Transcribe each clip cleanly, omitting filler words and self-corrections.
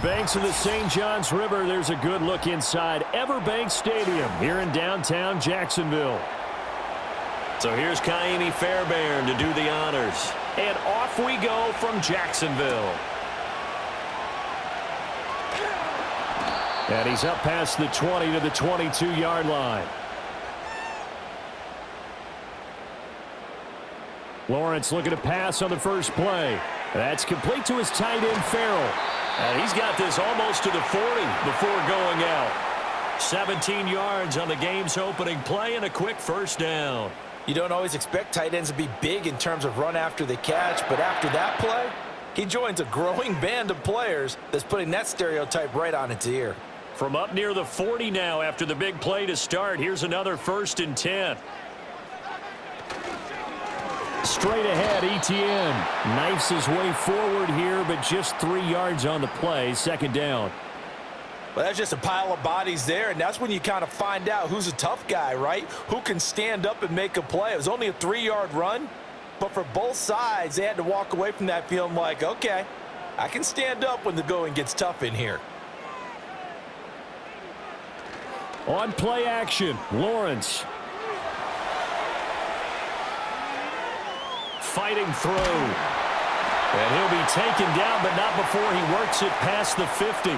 banks of the St. Johns River, there's a good look inside Everbank Stadium here in downtown Jacksonville. So here's Kaimi Fairbairn to do the honors. And off we go from Jacksonville. And he's up past the 20 to the 22-yard line. Lawrence looking to pass on the first play. That's complete to his tight end, Farrell. And he's got this almost to the 40 before going out. 17 yards on the game's opening play and a quick first down. You don't always expect tight ends to be big in terms of run after the catch, but after that play, he joins a growing band of players that's putting that stereotype right on its ear. From up near the 40 now after the big play to start, here's another 1st and 10. Straight ahead, Etienne knifes his way forward here, but just 3 yards on the play, 2nd down. Well, that's just a pile of bodies there, and that's when you kind of find out who's a tough guy, right? Who can stand up and make a play. It was only a 3-yard run, but for both sides, they had to walk away from that feeling like, okay, I can stand up when the going gets tough in here. On play action, Lawrence. Fighting through. And he'll be taken down, but not before he works it past the 50.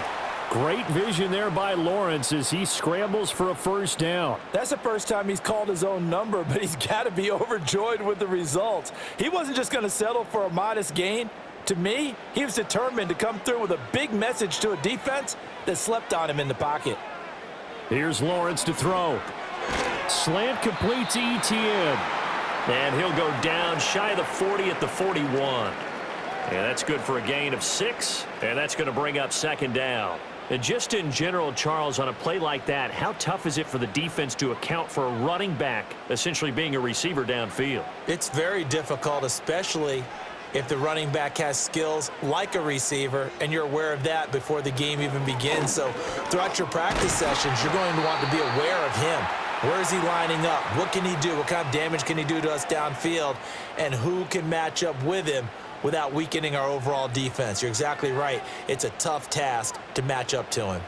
Great vision there by Lawrence as he scrambles for a first down. That's the first time he's called his own number, but he's got to be overjoyed with the results. He wasn't just going to settle for a modest gain. To me, he was determined to come through with a big message to a defense that slept on him in the pocket. Here's Lawrence to throw. Slant complete to Etienne. And he'll go down shy of the 40 at the 41. And that's good for a gain of 6. And that's going to bring up 2nd down. And just in general, Charles, on a play like that, how tough is it for the defense to account for a running back essentially being a receiver downfield? It's very difficult, especially if the running back has skills like a receiver, and you're aware of that before the game even begins. So throughout your practice sessions, you're going to want to be aware of him. Where is he lining up? What can he do? What kind of damage can he do to us downfield? And who can match up with him without weakening our overall defense? You're exactly right. It's a tough task to match up to him.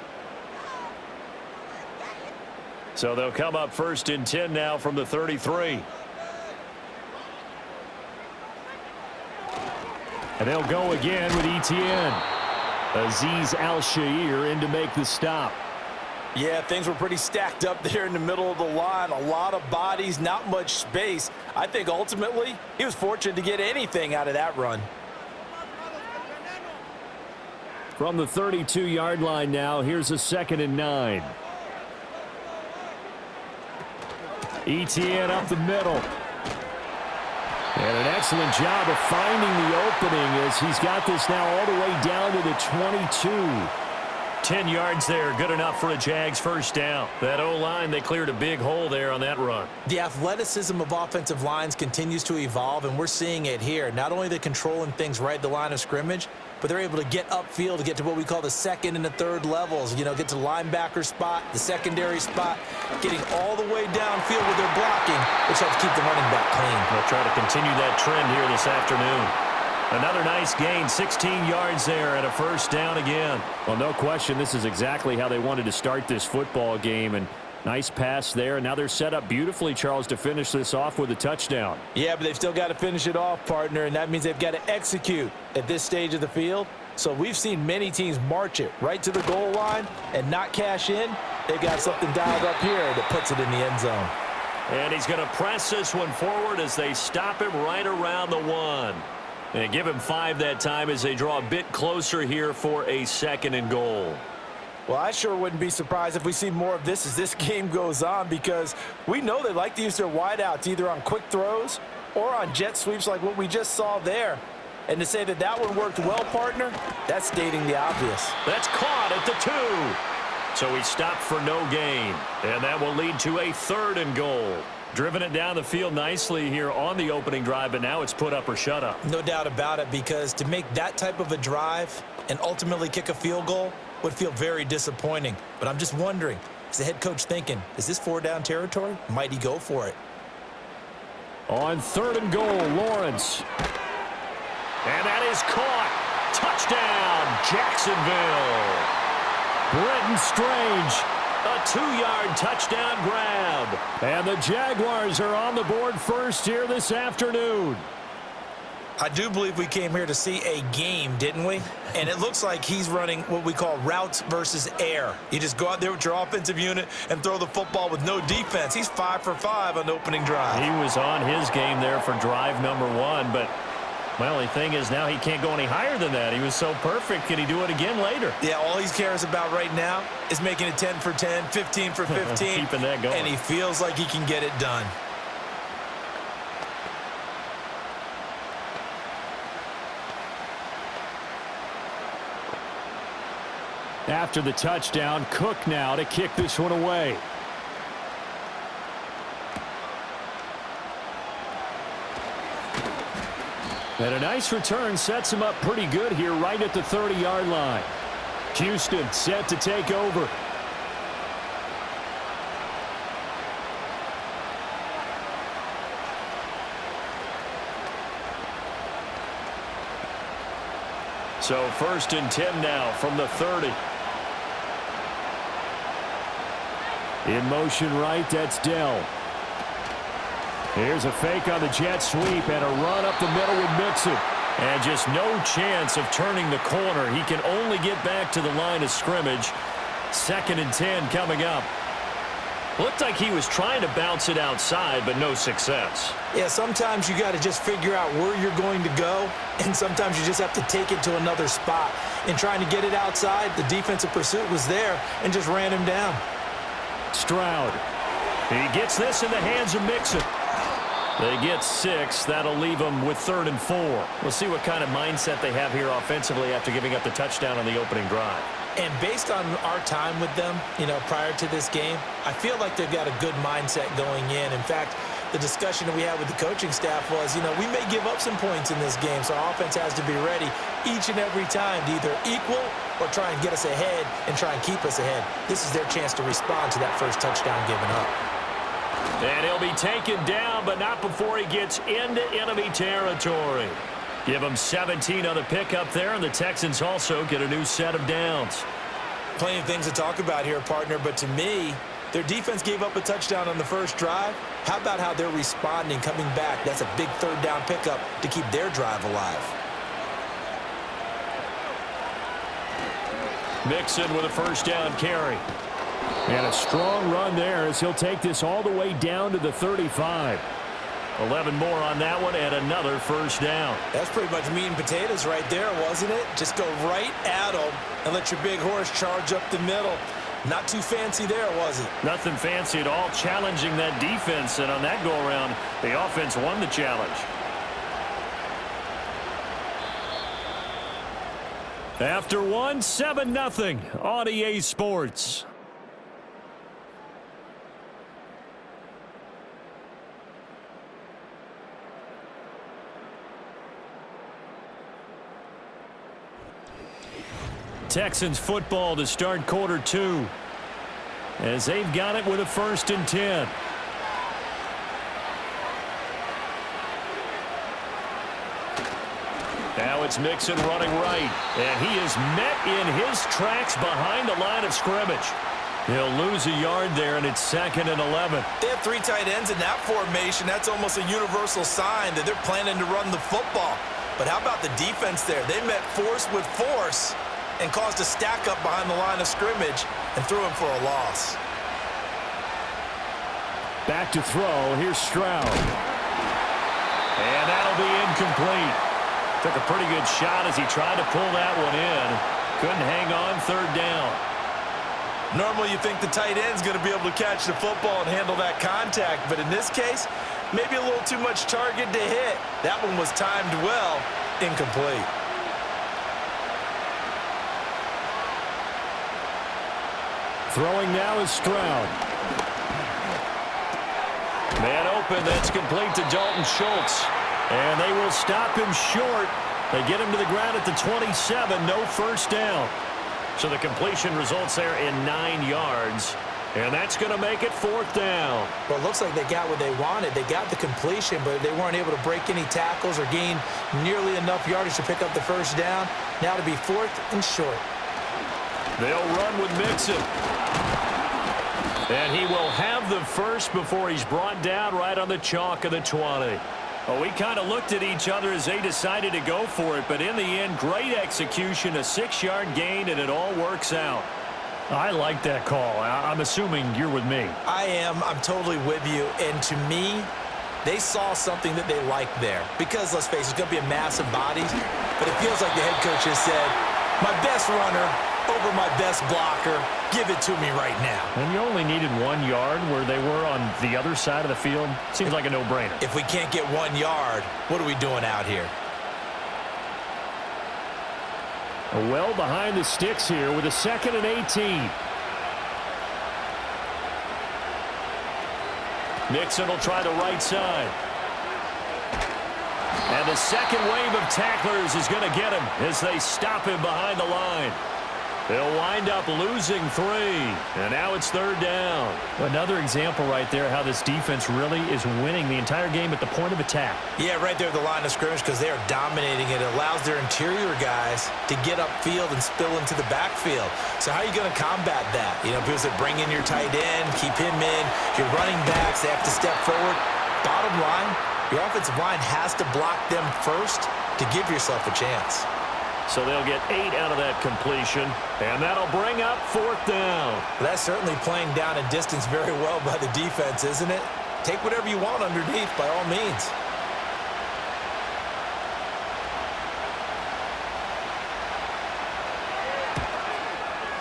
So they'll come up 1st and 10 now from the 33. And they'll go again with Etienne. Azeez Al-Shaair in to make the stop. Yeah, things were pretty stacked up there in the middle of the line. A lot of bodies, not much space. I think ultimately he was fortunate to get anything out of that run. From the 32-yard line now, here's a 2nd and 9. Etienne up the middle. And an excellent job of finding the opening as he's got this now all the way down to the 22. 10 yards there, good enough for a Jags first down. That O-line, they cleared a big hole there on that run. The athleticism of offensive lines continues to evolve, and we're seeing it here. Not only the controlling things right at the line of scrimmage, but they're able to get upfield to get to what we call the 2nd and the 3rd levels. You know, get to linebacker spot, the secondary spot, getting all the way downfield with their blocking, which helps keep the running back clean. They'll try to continue that trend here this afternoon. Another nice gain, 16 yards there and a first down again. Well, no question, this is exactly how they wanted to start this football game. And nice pass there. Now they're set up beautifully, Charles, to finish this off with a touchdown. Yeah, but they've still got to finish it off, partner, and that means they've got to execute at this stage of the field. So we've seen many teams march it right to the goal line and not cash in. They've got something dialed up here that puts it in the end zone. And he's going to press this one forward as they stop him right around the 1. And give him 5 that time as they draw a bit closer here for a 2nd and goal. Well, I sure wouldn't be surprised if we see more of this as this game goes on, because we know they like to use their wideouts either on quick throws or on jet sweeps like what we just saw there. And to say that that one worked well, partner, that's stating the obvious. That's caught at the 2. So he stopped for no gain. And that will lead to a 3rd and goal. Driven it down the field nicely here on the opening drive, but now it's put up or shut up. No doubt about it, because to make that type of a drive and ultimately kick a field goal would feel very disappointing. But I'm just wondering, is the head coach thinking, is this 4-down territory? Might he go for it? On 3rd and goal, Lawrence. And that is caught. Touchdown, Jacksonville. Britton Strange. A 2-yard touchdown grab. And the Jaguars are on the board first here this afternoon. I do believe we came here to see a game, didn't we? And it looks like he's running what we call routes versus air. You just go out there with your offensive unit and throw the football with no defense. He's 5 for 5 on the opening drive. He was on his game there for drive number 1, but my only thing is now he can't go any higher than that. He was so perfect. Can he do it again later? Yeah, all he cares about right now is making it 10 for 10, 15 for 15. Keeping that going. And he feels like he can get it done. After the touchdown, Cook now to kick this one away. And a nice return sets him up pretty good here right at the 30-yard line. Houston set to take over. So 1st and 10 now from the 30. In motion right, that's Dell. Here's a fake on the jet sweep and a run up the middle with Mixon. And just no chance of turning the corner. He can only get back to the line of scrimmage. 2nd and 10 coming up. Looked like he was trying to bounce it outside, but no success. Yeah, sometimes you got to just figure out where you're going to go, and sometimes you just have to take it to another spot. In trying to get it outside, the defensive pursuit was there and just ran him down. Stroud. He gets this in the hands of Mixon. They get 6. That'll leave them with 3rd and 4. We'll see what kind of mindset they have here offensively after giving up the touchdown on the opening drive. And based on our time with them, prior to this game, I feel like they've got a good mindset going in. In fact, the discussion that we had with the coaching staff was, we may give up some points in this game, so our offense has to be ready each and every time to either equal or try and get us ahead and try and keep us ahead. This is their chance to respond to that first touchdown given up. And he'll be taken down, but not before he gets into enemy territory. Give him 17 on the pickup there, and the Texans also get a new set of downs. Plenty of things to talk about here, partner, but to me, their defense gave up a touchdown on the first drive. How about how they're responding, coming back? That's a big 3rd down pickup to keep their drive alive. Mixon with a 1st down carry. And a strong run there as he'll take this all the way down to the 35. 11 more on that one and another 1st down. That's pretty much meat and potatoes right there, wasn't it? Just go right at them and let your big horse charge up the middle. Not too fancy there, was it? Nothing fancy at all, challenging that defense, and on that go-around, the offense won the challenge. After one, 7-0 on EA Sports. Texans football to start quarter 2 as they've got it with a 1st and 10. Now it's Mixon running right, and he is met in his tracks behind the line of scrimmage. He'll lose a yard there, and it's 2nd and 11. They have 3 tight ends in that formation. That's almost a universal sign that they're planning to run the football. But how about the defense there? They met force with force and caused a stack up behind the line of scrimmage and threw him for a loss. Back to throw. Here's Stroud. And that'll be incomplete. Took a pretty good shot as he tried to pull that one in. Couldn't hang on 3rd down. Normally you think the tight end's going to be able to catch the football and handle that contact, but in this case, maybe a little too much target to hit. That one was timed well, incomplete. Throwing now is Stroud. Man open, that's complete to Dalton Schultz. And they will stop him short. They get him to the ground at the 27, no 1st down. So the completion results there in 9 yards. And that's going to make it 4th down. Well, it looks like they got what they wanted. They got the completion, but they weren't able to break any tackles or gain nearly enough yardage to pick up the first down. Now to be 4th and short. They'll run with Mixon. And he will have the first before he's brought down right on the chalk of the 20. Well, we kind of looked at each other as they decided to go for it, but in the end, great execution, a 6-yard gain, and it all works out. I like that call. I'm assuming you're with me. I am. I'm totally with you. And to me, they saw something that they liked there. Because, let's face it, it's going to be a massive bodies, but it feels like the head coach has said, my best runner over my best blocker, give it to me right now. And you only needed 1 yard where they were on the other side of the field. Seems like a no-brainer. If we can't get 1 yard, what are we doing out here? Well behind the sticks here with a 2nd and 18. Mixon will try the right side. And the second wave of tacklers is going to get him as they stop him behind the line. They'll wind up losing 3, and now it's 3rd down. Another example right there how this defense really is winning the entire game at the point of attack. Yeah, right there at the line of scrimmage because they are dominating it. It allows their interior guys to get upfield and spill into the backfield. So how are you going to combat that? You know, because they bring in your tight end, keep him in. Your running backs, they have to step forward. Bottom line, your offensive line has to block them first to give yourself a chance. So they'll get 8 out of that completion, and that'll bring up 4th down. That's certainly playing down and distance very well by the defense, isn't it? Take whatever you want underneath, by all means.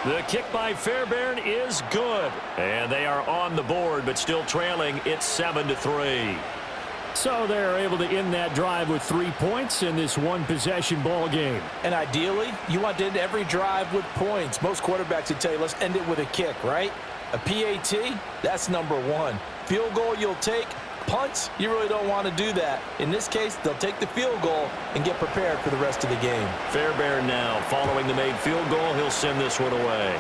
The kick by Fairbairn is good, and they are on the board, but still trailing. It's 7-3. So they're able to end that drive with 3 points in this one-possession ball game. And ideally, you want to end every drive with points. Most quarterbacks would tell you, let's end it with a kick, right? A PAT, that's number 1. Field goal you'll take. Punts, you really don't want to do that. In this case, they'll take the field goal and get prepared for the rest of the game. Fairbairn now following the made field goal. He'll send this one away.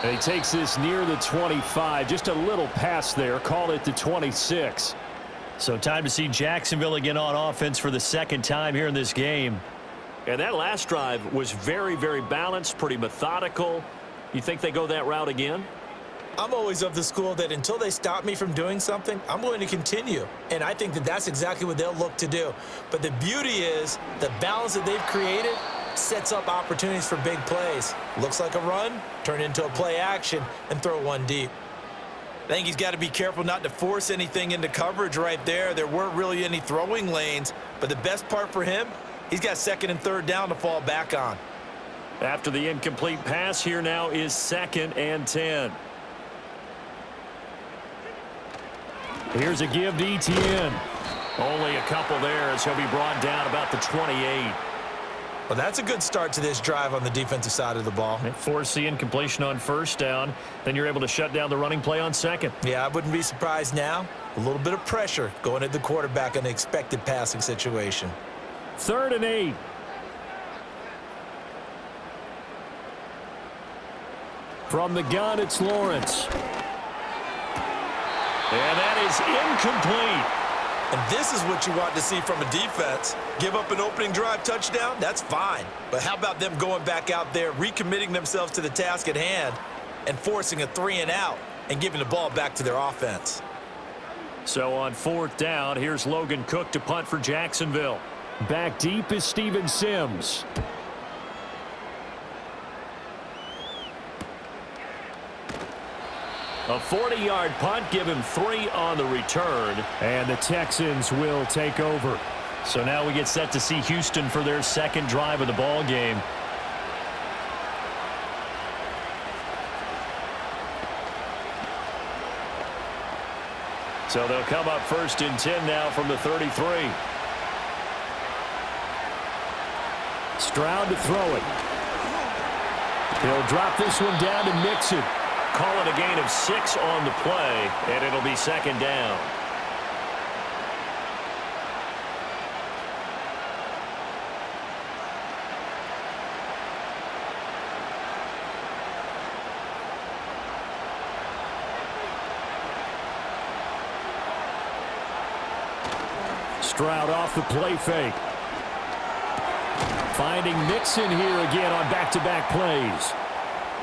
And he takes this near the 25. Just a little pass there. Call it the 26. So time to see Jacksonville again on offense for the 2nd time here in this game. And that last drive was very, very balanced, pretty methodical. You think they go that route again? I'm always of the school that until they stop me from doing something, I'm going to continue. And I think that that's exactly what they'll look to do. But the beauty is the balance that they've created sets up opportunities for big plays. Looks like a run, turn into a play action, and throw one deep. I think he's got to be careful not to force anything into coverage right there. There weren't really any throwing lanes, but the best part for him, he's got 2nd and 3rd down to fall back on. After the incomplete pass, here now is 2nd and 10. Here's a give to Etienne. Only a couple there as he'll be brought down about the 28. Well, that's a good start to this drive on the defensive side of the ball. Force the incompletion on 1st down. Then you're able to shut down the running play on 2nd. Yeah, I wouldn't be surprised now. A little bit of pressure going at the quarterback in an expected passing situation. 3rd and 8. From the gun, it's Lawrence. And that is incomplete. And this is what you want to see from a defense. Give up an opening drive touchdown, that's fine. But how about them going back out there, recommitting themselves to the task at hand, and forcing a 3-and-out and giving the ball back to their offense? So on 4th down, here's Logan Cook to punt for Jacksonville. Back deep is Steven Sims. A 40-yard punt, give him 3 on the return. And the Texans will take over. So now we get set to see Houston for their 2nd drive of the ball game. So they'll come up 1st and 10 now from the 33. Stroud to throw it. He'll drop this one down to Mixon. Call it a gain of 6 on the play, and it'll be 2nd down. Stroud off the play fake. Finding Mixon here again on back-to-back plays.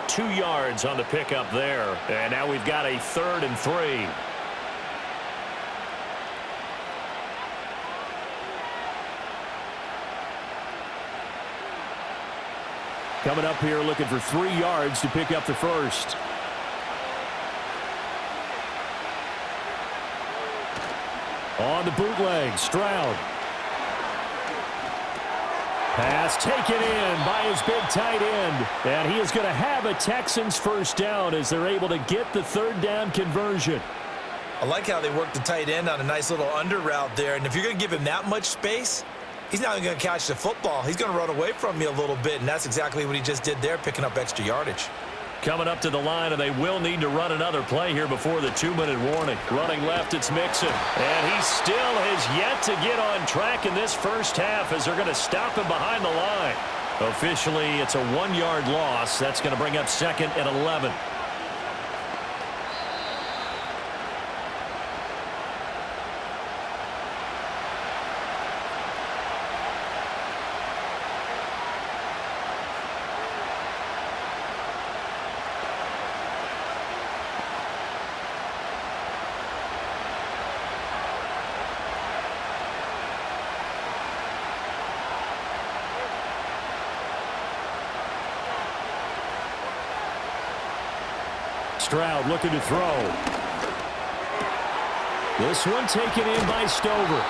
2 yards on the pickup there. And now we've got a 3rd and 3. Coming up here looking for 3 yards to pick up the first. On the bootleg, Stroud. Pass taken in by his big tight end. And he is going to have a Texans first down as they're able to get the 3rd down conversion. I like how they worked the tight end on a nice little under route there. And if you're going to give him that much space, he's not going to catch the football. He's going to run away from you a little bit, and that's exactly what he just did there, picking up extra yardage. Coming up to the line, and they will need to run another play here before the 2-minute warning. Running left, it's Mixon. And he still has yet to get on track in this first half as they're going to stop him behind the line. Officially, it's a 1-yard loss. That's going to bring up 2nd and 11. Stroud looking to throw. This one taken in by Stover.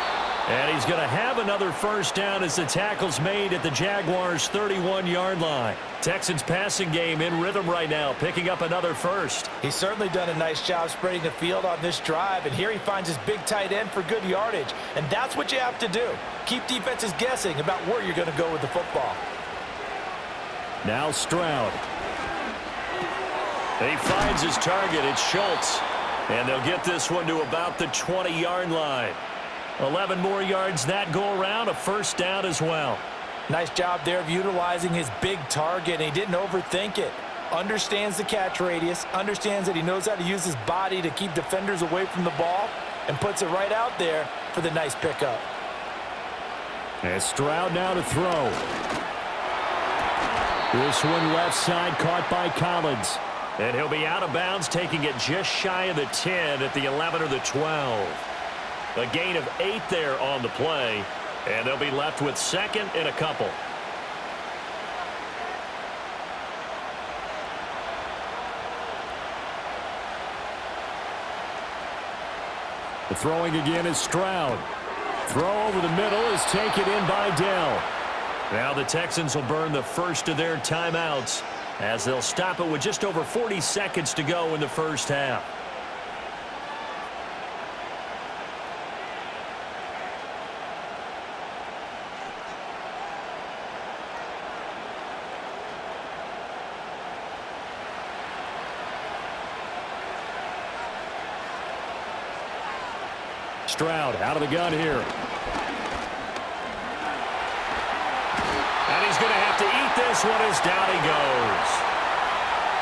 And he's going to have another first down as the tackle's made at the Jaguars' 31-yard line. Texans passing game in rhythm right now, picking up another first. He's certainly done a nice job spreading the field on this drive, and here he finds his big tight end for good yardage. And that's what you have to do. Keep defenses guessing about where you're going to go with the football. Now Stroud. He finds his target. It's Schultz. And they'll get this one to about the 20-yard line. 11 more yards that go around, a first down as well. Nice job there of utilizing his big target, and he didn't overthink it. Understands the catch radius, understands that he knows how to use his body to keep defenders away from the ball, and puts it right out there for the nice pickup. And Stroud now to throw. This one left side caught by Collins. And he'll be out of bounds, taking it just shy of the 10 at the 11 or the 12. A gain of 8 there on the play, and they'll be left with 2nd and a couple. The throwing again is Stroud. Throw over the middle is taken in by Dell. Now the Texans will burn the first of their timeouts as they'll stop it with just over 40 seconds to go in the first half. Stroud out of the gun here. And he's going to have to eat this one as down he goes.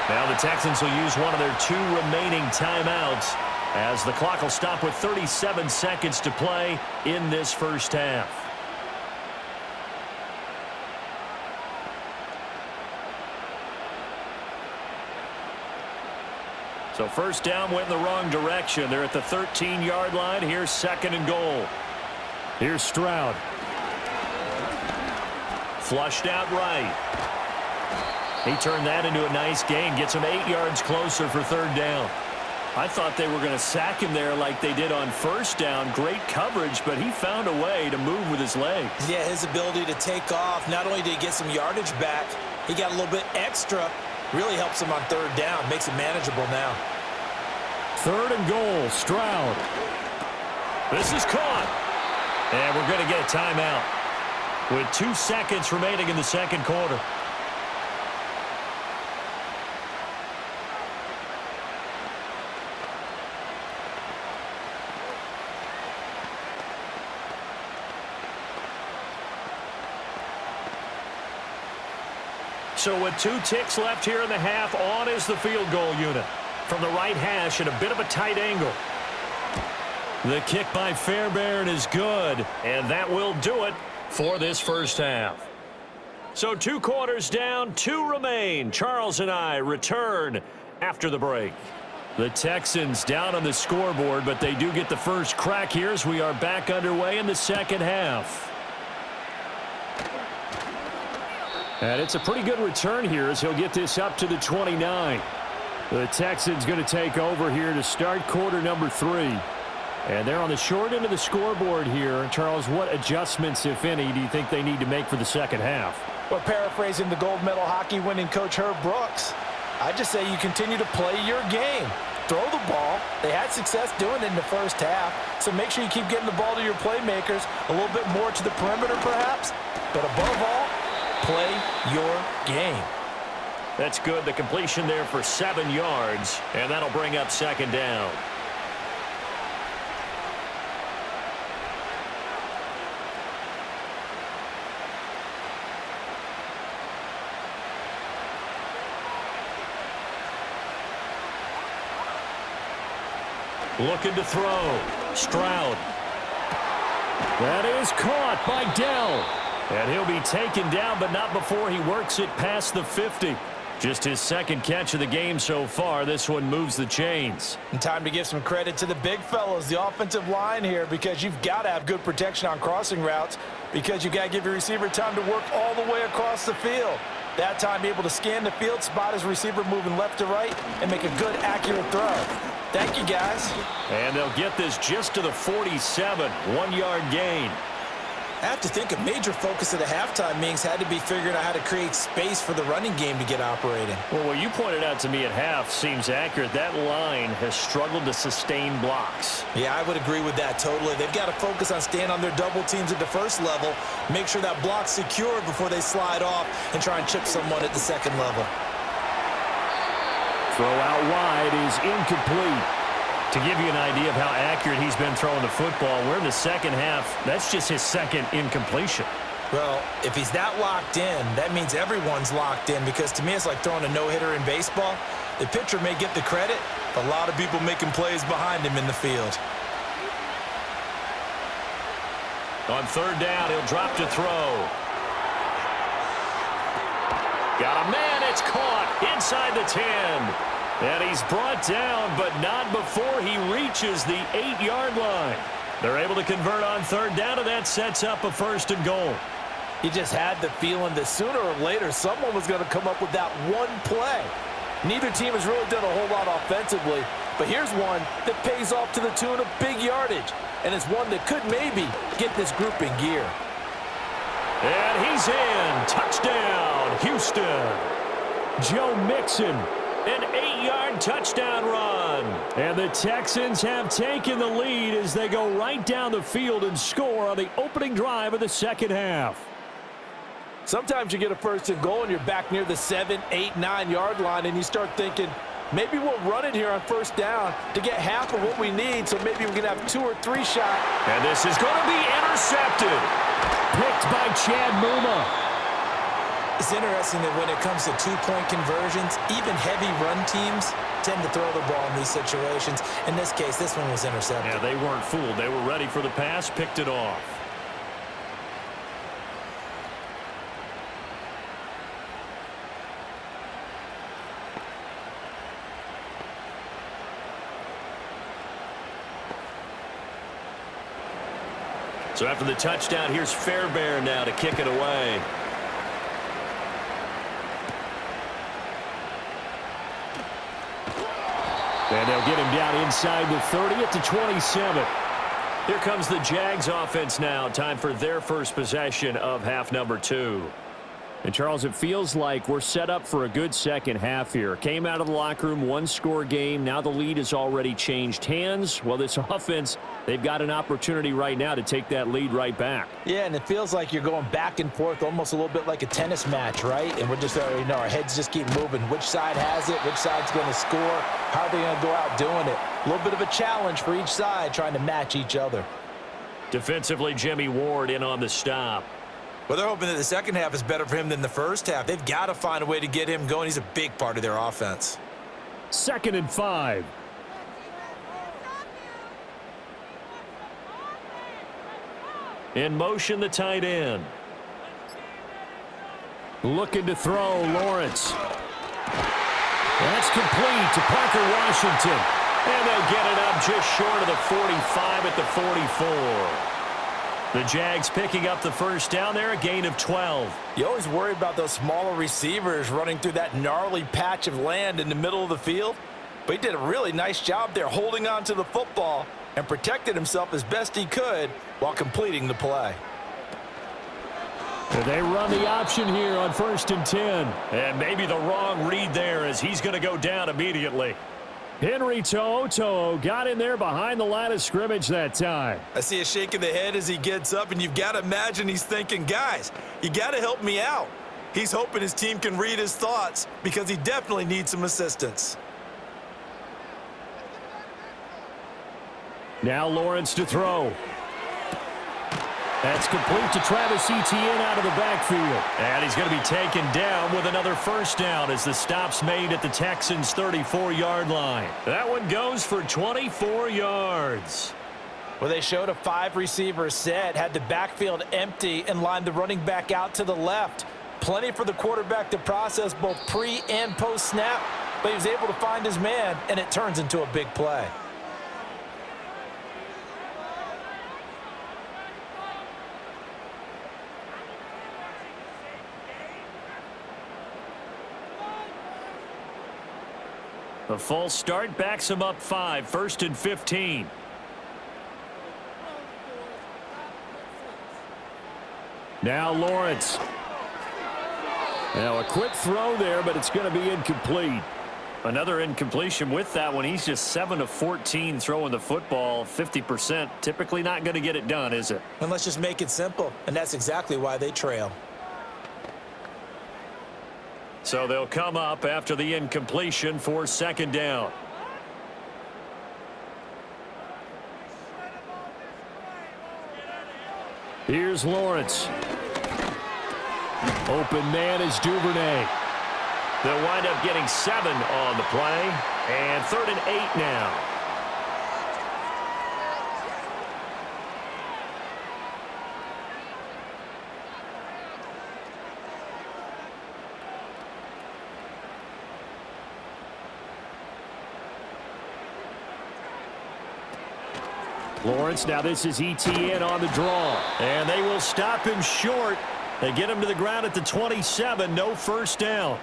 Now the Texans will use one of their 2 remaining timeouts as the clock will stop with 37 seconds to play in this first half. So first down went in the wrong direction. They're at the 13-yard line. Here's 2nd and goal. Here's Stroud. Flushed out right. He turned that into a nice gain. Gets him 8 yards closer for 3rd down. I thought they were going to sack him there like they did on first down. Great coverage, but he found a way to move with his legs. Yeah, his ability to take off, not only did he get some yardage back, he got a little bit extra. Really helps him on 3rd down. Makes it manageable now. 3rd and goal, Stroud. This is caught. And we're going to get a timeout with 2 seconds remaining in the second quarter. So with 2 ticks left here in the half, on is the field goal unit. From the right hash at a bit of a tight angle. The kick by Fairbairn is good. And that will do it for this first half. So 2 quarters down, 2 remain. Charles and I return after the break. The Texans down on the scoreboard, but they do get the first crack here as we are back underway in the second half. And it's a pretty good return here as he'll get this up to the 29. The Texans going to take over here to start quarter number 3. And they're on the short end of the scoreboard here. Charles, what adjustments, if any, do you think they need to make for the second half? Well, paraphrasing the gold medal hockey winning coach Herb Brooks, I just say you continue to play your game. Throw the ball. They had success doing it in the first half, so make sure you keep getting the ball to your playmakers, a little bit more to the perimeter perhaps, but above all, play your game. That's good. The completion there for 7 yards, and that'll bring up second down. Looking to throw. Stroud. That is caught by Dell. And he'll be taken down, but not before he works it past the 50. Just his second catch of the game so far. This one moves the chains. And time to give some credit to the big fellas, the offensive line here, because you've got to have good protection on crossing routes, because you've got to give your receiver time to work all the way across the field. That time, be able to scan the field, spot his receiver moving left to right, and make a good, accurate throw. Thank you, guys. And they'll get this just to the 47, 1-yard gain. I have to think a major focus of the halftime meetings had to be figuring out how to create space for the running game to get operating. Well, what you pointed out to me at half seems accurate. That line has struggled to sustain blocks. Yeah, I would agree with that totally. They've got to focus on staying on their double teams at the first level, make sure that block's secured before they slide off and try and chip someone at the second level. Throw out wide is incomplete. To give you an idea of how accurate he's been throwing the football, we're in the second half. That's just his second incompletion. Well, if he's that locked in, that means everyone's locked in, because to me it's like throwing a no-hitter in baseball. The pitcher may get the credit, but a lot of people making plays behind him in the field. On third down, he'll drop to throw. Got a man, it's caught inside the 10. And he's brought down, but not before he reaches the 8-yard line. They're able to convert on third down, and that sets up a 1st and goal. You just had the feeling that sooner or later someone was going to come up with that one play. Neither team has really done a whole lot offensively, but here's one that pays off to the tune of big yardage, and it's one that could maybe get this group in gear. And he's in. Touchdown, Houston. Joe Mixon. An 8-yard touchdown run. And the Texans have taken the lead as they go right down the field and score on the opening drive of the second half. Sometimes you get a 1st and goal and you're back near the 7, 8, 9-yard line, and you start thinking, maybe we'll run it here on 1st down to get half of what we need, so maybe we can have 2 or 3 shots. And this is going to be intercepted. Picked by Chad Muma. It's interesting that when it comes to 2-point conversions, even heavy run teams tend to throw the ball in these situations. In this case, this one was intercepted. Yeah, they weren't fooled. They were ready for the pass, picked it off. So after the touchdown, here's Fairbairn now to kick it away. And they'll get him down inside the 30 at the 27. Here comes the Jags offense now. Time for their first possession of half number 2. And, Charles, it feels like we're set up for a good second half here. Came out of the locker room, 1-score game. Now the lead has already changed hands. Well, this offense, they've got an opportunity right now to take that lead right back. Yeah, and it feels like you're going back and forth almost a little bit like a tennis match, right? And we're just already know our heads just keep moving. Which side has it? Which side's going to score? How are they going to go out doing it? A little bit of a challenge for each side trying to match each other. Defensively, Jimmy Ward in on the stop. Well, they're hoping that the second half is better for him than the first half. They've got to find a way to get him going. He's a big part of their offense. 2nd and 5. In motion, the tight end. Looking to throw, Lawrence. That's complete to Parker Washington. And they'll get it up just short of the 45 at the 44. The Jags picking up the first down there, a gain of 12. You always worry about those smaller receivers running through that gnarly patch of land in the middle of the field. But he did a really nice job there holding on to the football and protected himself as best he could while completing the play. They run the option here on 1st and 10. And maybe the wrong read there as he's going to go down immediately. Henry To'o got in there behind the line of scrimmage that time. I see a shake of the head as he gets up, and you've got to imagine he's thinking, guys, you got to help me out. He's hoping his team can read his thoughts because he definitely needs some assistance. Now Lawrence to throw. That's complete to Travis Etienne out of the backfield. And he's going to be taken down with another first down as the stop's made at the Texans' 34-yard line. That one goes for 24 yards. Well, they showed a 5-receiver set, had the backfield empty, and lined the running back out to the left. Plenty for the quarterback to process both pre- and post-snap, but he was able to find his man, and it turns into a big play. The false start backs him up 5, 1st and 15. Now Lawrence. Now a quick throw there, but it's going to be incomplete. Another incompletion with that one. He's just 7 of 14 throwing the football, 50%. Typically not going to get it done, is it? And let's just make it simple, and that's exactly why they trail. So they'll come up after the incompletion for 2nd down. Here's Lawrence. Open man is Duvernay. They'll wind up getting 7 on the play. And 3rd and 8 now. Lawrence, now this is Etienne on the draw. And they will stop him short. They get him to the ground at the 27, no first down.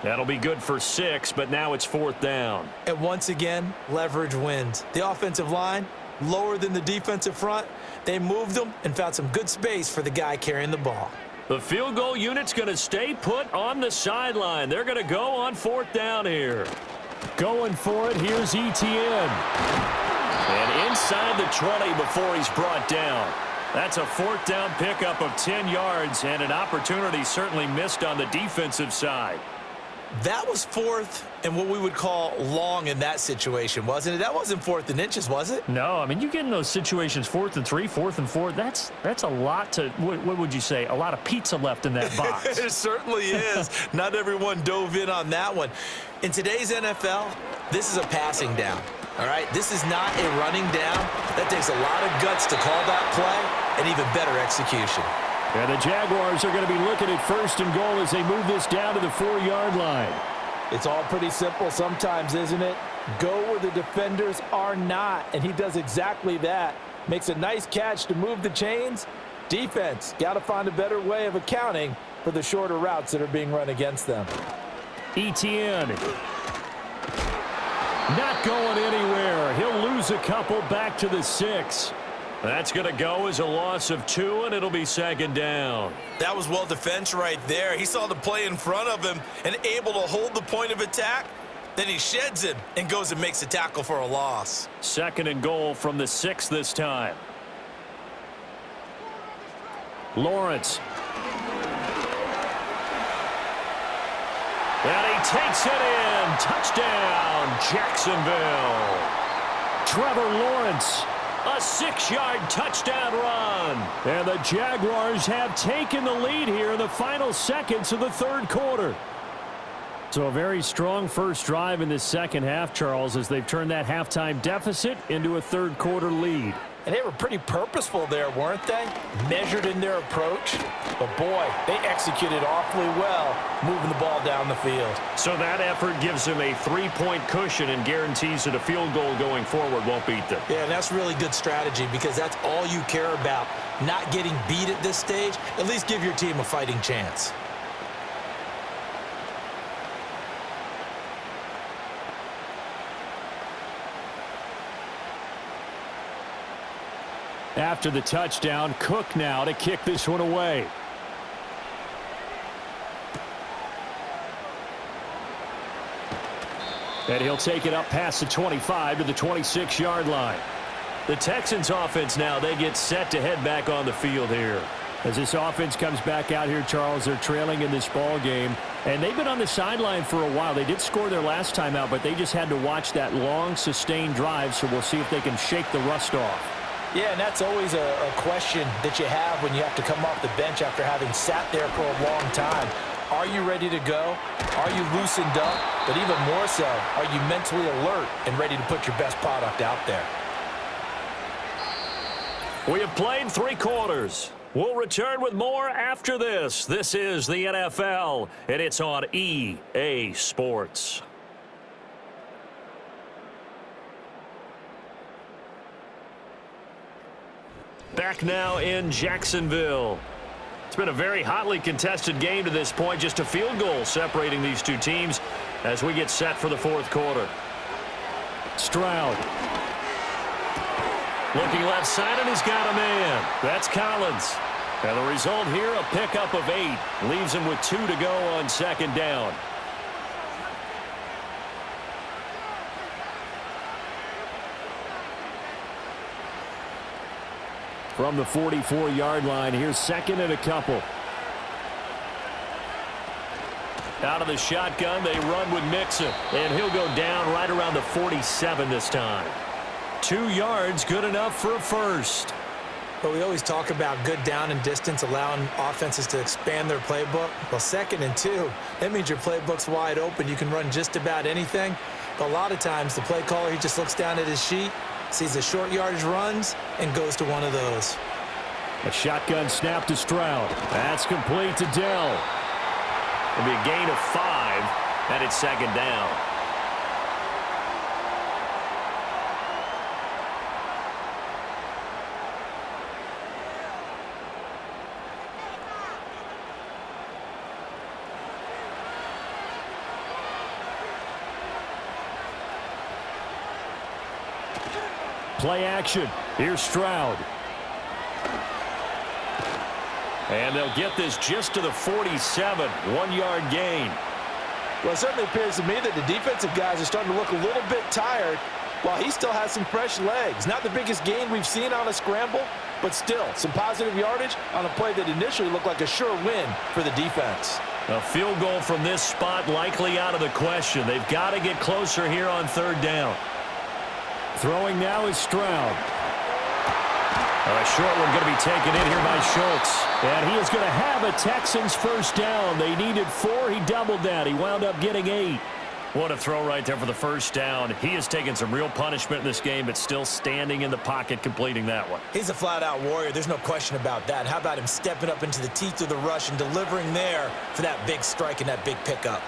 That'll be good for 6, but now it's 4th down. And once again, leverage wins. The offensive line, lower than the defensive front. They moved them and found some good space for the guy carrying the ball. The field goal unit's going to stay put on the sideline. They're going to go on 4th down here. Going for it, here's Etienne. And inside the 20 before he's brought down. That's a 4th down pickup of 10 yards and an opportunity certainly missed on the defensive side. That was 4th and what we would call long in that situation, wasn't it? That wasn't 4th and inches, was it? No, I mean, you get in those situations 4th and 3, 4th and 4. That's a lot to, what would you say, a lot of pizza left in that box. It certainly is. Not everyone dove in on that one. In today's NFL, this is a passing down. All right, this is not a running down. That takes a lot of guts to call that play and even better execution. And the Jaguars are going to be looking at 1st and goal as they move this down to the 4-yard line. It's all pretty simple sometimes, isn't it? Go where the defenders are not, and he does exactly that. Makes a nice catch to move the chains. Defense, got to find a better way of accounting for the shorter routes that are being run against them. Etienne. Not going anywhere. He'll lose a couple back to the 6. That's going to go as a loss of 2, and it'll be 2nd down. That was well defense right there. He saw the play in front of him and able to hold the point of attack. Then he sheds him and goes and makes a tackle for a loss. 2nd and goal from the 6 this time. Lawrence. And he takes it in. Touchdown, Jacksonville. Trevor Lawrence. A 6-yard touchdown run. And the Jaguars have taken the lead here in the final seconds of the 3rd quarter. So a very strong first drive in this second half, Charles, as they've turned that halftime deficit into a 3rd quarter lead. And they were pretty purposeful there, weren't they? Measured in their approach. But, boy, they executed awfully well moving the ball down the field. So that effort gives them a 3-point cushion and guarantees that a field goal going forward won't beat them. Yeah, and that's really good strategy because that's all you care about. Not getting beat at this stage. At least give your team a fighting chance. After the touchdown, Cook now to kick this one away. And he'll take it up past the 25 to the 26-yard line. The Texans offense now, they get set to head back on the field here. As this offense comes back out here, Charles, they're trailing in this ball game. And they've been on the sideline for a while. They did score their last time out, but they just had to watch that long, sustained drive. So we'll see if they can shake the rust off. Yeah, and that's always a question that you have when you have to come off the bench after having sat there for a long time. Are you ready to go? Are you loosened up? But even more so, are you mentally alert and ready to put your best product out there? We have played 3 quarters. We'll return with more after this. This is the NFL, and it's on EA Sports. Back now in Jacksonville. It's been a very hotly contested game to this point. Just a field goal separating these two teams as we get set for the 4th quarter. Stroud. Looking left side, and he's got a man. That's Collins. And the result here, a pickup of 8. Leaves him with 2 to go on 2nd down. From the 44-yard line, here's 2nd and a couple. Out of the shotgun, they run with Mixon. And he'll go down right around the 47 this time. 2 yards, good enough for a first. But we always talk about good down and distance, allowing offenses to expand their playbook. Well, 2nd and 2, that means your playbook's wide open. You can run just about anything. But a lot of times, the play caller, he just looks down at his sheet, sees the short yardage runs, and goes to one of those. A shotgun snap to Stroud. That's complete to Dell. It'll be a gain of 5, and it's 2nd down. Play action. Here's Stroud. And they'll get this just to the 47, 1-yard gain. Well, it certainly appears to me that the defensive guys are starting to look a little bit tired while he still has some fresh legs. Not the biggest gain we've seen on a scramble, but still some positive yardage on a play that initially looked like a sure win for the defense. A field goal from this spot likely out of the question. They've got to get closer here on 3rd down. Throwing now is Stroud. A short one going to be taken in here by Schultz. And he is going to have a Texans first down. They needed 4. He doubled that. He wound up getting 8. What a throw right there for the first down. He has taken some real punishment in this game, but still standing in the pocket completing that one. He's a flat-out warrior. There's no question about that. How about him stepping up into the teeth of the rush and delivering there for that big strike and that big pickup?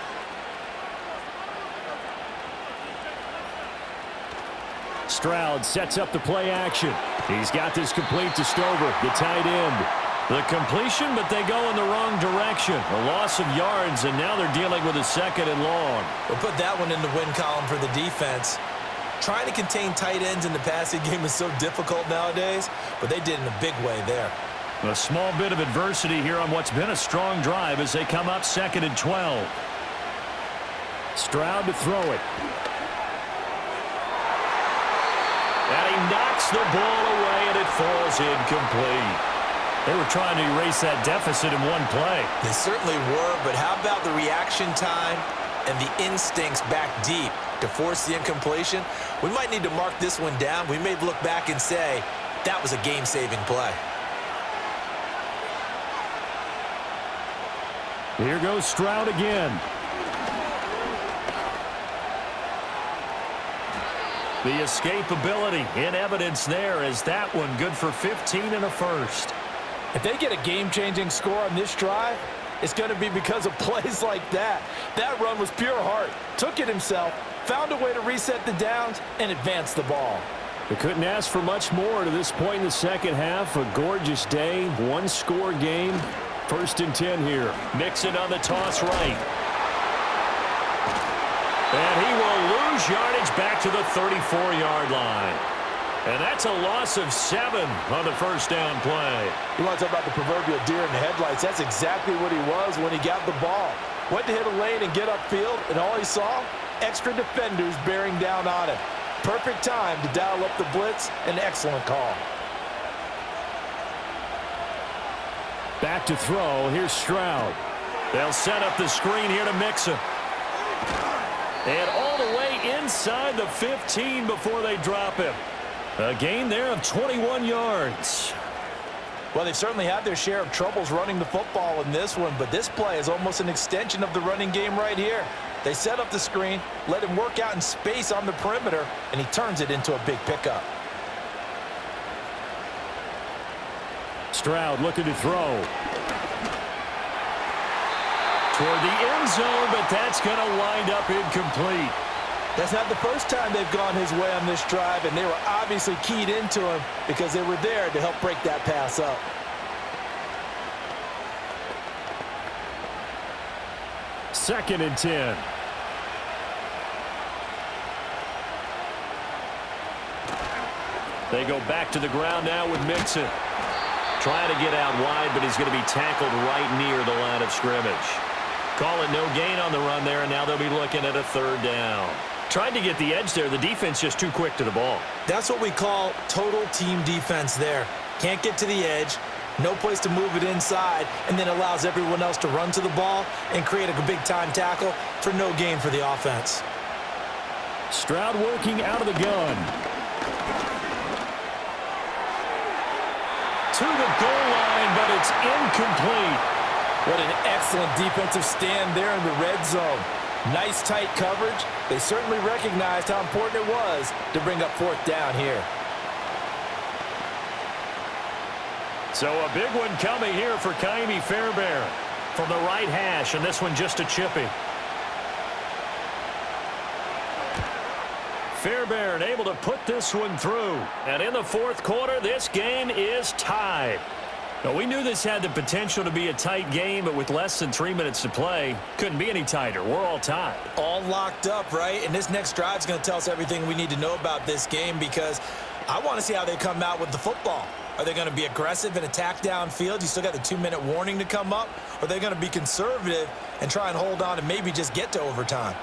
Stroud sets up the play action. He's got this complete to Stover, the tight end. The completion, but they go in the wrong direction. A loss of yards, and now they're dealing with a 2nd and long. We'll put that one in the win column for the defense. Trying to contain tight ends in the passing game is so difficult nowadays, but they did in a big way there. A small bit of adversity here on what's been a strong drive as they come up 2nd and 12. Stroud to throw it. And he knocks the ball away, and it falls incomplete. They were trying to erase that deficit in one play. They certainly were, but how about the reaction time and the instincts back deep to force the incompletion? We might need to mark this one down. We may look back and say, that was a game-saving play. Here goes Stroud again. The escapability in evidence there as that one good for 15 and a first. If they get a game-changing score on this drive, it's going to be because of plays like that. That run was pure heart. Took it himself, found a way to reset the downs, and advance the ball. They couldn't ask for much more to this point in the second half. A gorgeous day, one-score game. 1st and 10 here. Mixon on the toss right. And he will lose yardage back to the 34-yard line. And that's a loss of 7 on the first down play. You want to talk about the proverbial deer in the headlights? That's exactly what he was when he got the ball. Went to hit a lane and get upfield, and all he saw? Extra defenders bearing down on him. Perfect time to dial up the blitz. An excellent call. Back to throw. Here's Stroud. They'll set up the screen here to Mixon. And all the way inside the 15 before they drop him. A gain there of 21 yards. Well, they've certainly had their share of troubles running the football in this one, but this play is almost an extension of the running game right here. They set up the screen, let him work out in space on the perimeter, and he turns it into a big pickup. Stroud looking to throw. Toward the end zone, but that's going to wind up incomplete. That's not the first time they've gone his way on this drive, and they were obviously keyed into him because they were there to help break that pass up. Second and 10. They go back to the ground now with Mixon. Trying to get out wide, but he's going to be tackled right near the line of scrimmage. Call it no gain on the run there, and now they'll be looking at a 3rd down. Tried to get the edge there. The defense just too quick to the ball. That's what we call total team defense there. Can't get to the edge, no place to move it inside, and then allows everyone else to run to the ball and create a big-time tackle for no gain for the offense. Stroud working out of the gun. To the goal line, but it's incomplete. What an excellent defensive stand there in the red zone. Nice tight coverage. They certainly recognized how important it was to bring up 4th down here. So a big one coming here for Kaimi Fairbairn from the right hash, and this one just a chippy. Fairbairn able to put this one through. And in the 4th quarter, this game is tied. Now, we knew this had the potential to be a tight game, but with less than 3 minutes to play, couldn't be any tighter. We're all tied. All locked up, right? And this next drive is going to tell us everything we need to know about this game because I want to see how they come out with the football. Are they going to be aggressive and attack downfield? You still got the 2-minute warning to come up? Or are they going to be conservative and try and hold on and maybe just get to overtime?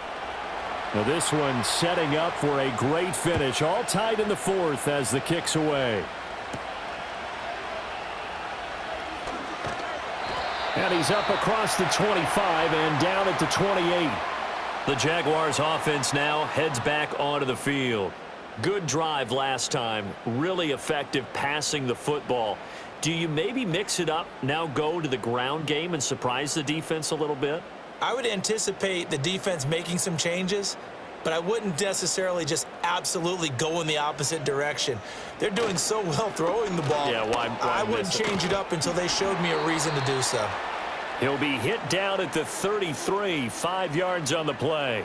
Now this one setting up for a great finish. All tied in the 4th as the kick's away. And he's up across the 25 and down at the 28. The Jaguars offense now heads back onto the field. Good drive last time. Really effective passing the football. Do you maybe mix it up, now go to the ground game and surprise the defense a little bit? I would anticipate the defense making some changes, but I wouldn't necessarily just absolutely go in the opposite direction. They're doing so well throwing the ball. Yeah, why I wouldn't change it up until they showed me a reason to do so. He'll be hit down at the 33, 5 yards on the play.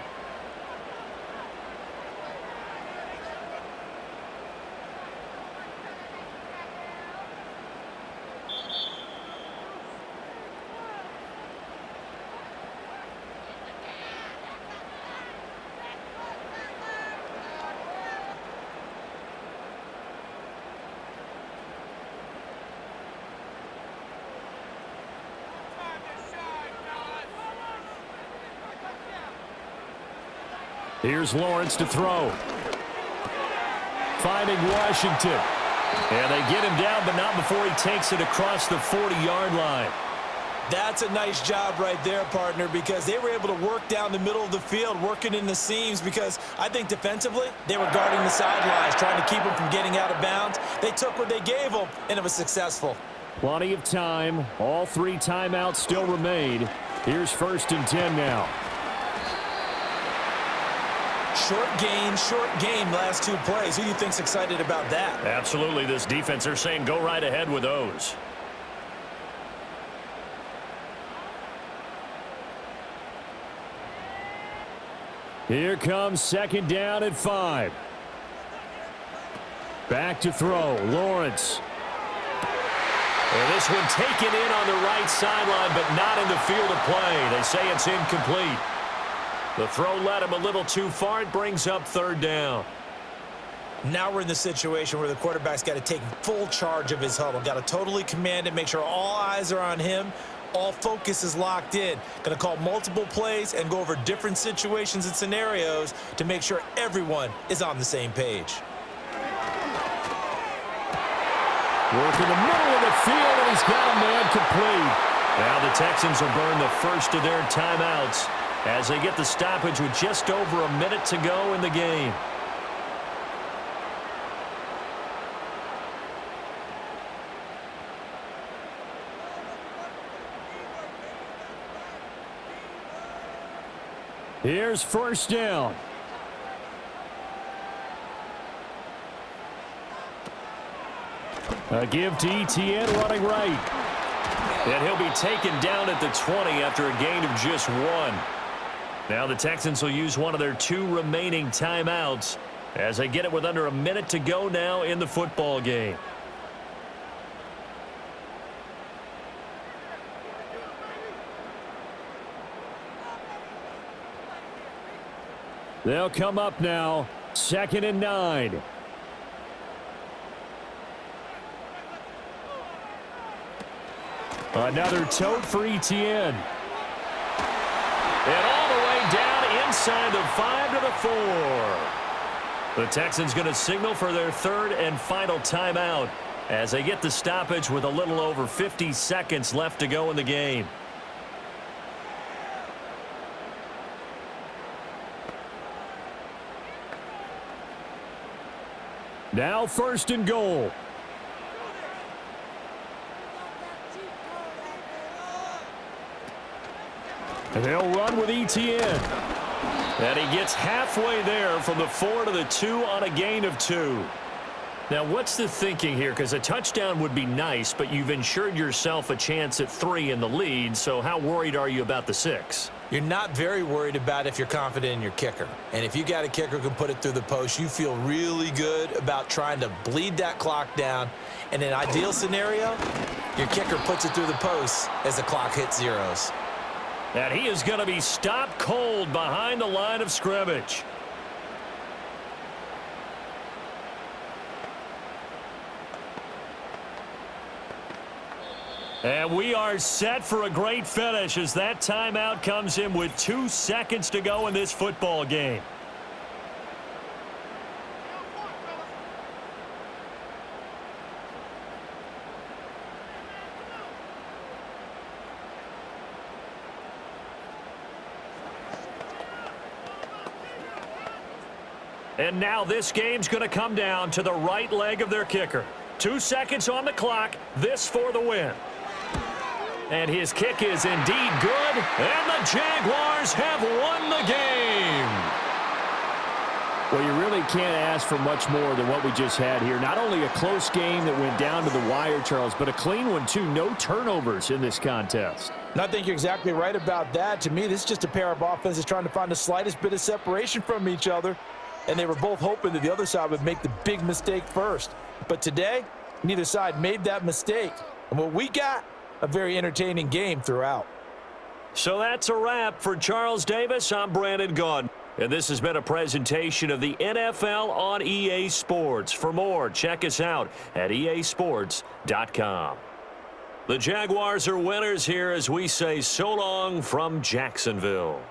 Here's Lawrence to throw. Finding Washington. And they get him down, but not before he takes it across the 40-yard line. That's a nice job right there, partner, because they were able to work down the middle of the field, working in the seams, because I think defensively they were guarding the sidelines, trying to keep them from getting out of bounds. They took what they gave them, and it was successful. Plenty of time. All 3 timeouts still remain. Here's 1st and 10 now. Short game, last 2 plays. Who do you think's excited about that? Absolutely. This defense, they're saying go right ahead with those. Here comes 2nd down and 5. Back to throw. Lawrence. And this one taken in on the right sideline, but not in the field of play. They say it's incomplete. The throw led him a little too far. It brings up 3rd down. Now we're in the situation where the quarterback's got to take full charge of his huddle. Got to totally command it, make sure all eyes are on him. All focus is locked in. Going to call multiple plays and go over different situations and scenarios to make sure everyone is on the same page. Work in the middle of the field, and he's got a man complete. Now the Texans will burn the first of their timeouts as they get the stoppage with just over a minute to go in the game. Here's 1st down. A give to Etienne running right. And he'll be taken down at the 20 after a gain of just 1. Now the Texans will use one of their 2 remaining timeouts as they get it with under a minute to go now in the football game. They'll come up now. 2nd and 9. Another tote for Etienne. And all the way down inside the 5 to the 4. The Texans going to signal for their 3rd and final timeout as they get the stoppage with a little over 50 seconds left to go in the game. Now 1st and goal. And they'll run with Etienne. And he gets halfway there from the 4 to the 2 on a gain of 2. Now, what's the thinking here? Because a touchdown would be nice, but you've ensured yourself a chance at 3 in the lead, so how worried are you about the 6? You're not very worried about if you're confident in your kicker. And if you got a kicker who can put it through the post, you feel really good about trying to bleed that clock down. In an ideal scenario, your kicker puts it through the post as the clock hits zeros. And he is going to be stopped cold behind the line of scrimmage. And we are set for a great finish as that timeout comes in with 2 seconds to go in this football game. And now this game's going to come down to the right leg of their kicker. 2 seconds on the clock. This for the win. And his kick is indeed good. And the Jaguars have won the game. Well, you really can't ask for much more than what we just had here. Not only a close game that went down to the wire, Charles, but a clean one, too. No turnovers in this contest. And I think you're exactly right about that. To me, this is just a pair of offenses trying to find the slightest bit of separation from each other. And they were both hoping that the other side would make the big mistake first. But today, neither side made that mistake. And what we got, a very entertaining game throughout. So that's a wrap for Charles Davis. I'm Brandon Gaudin. And this has been a presentation of the NFL on EA Sports. For more, check us out at easports.com. The Jaguars are winners here as we say so long from Jacksonville.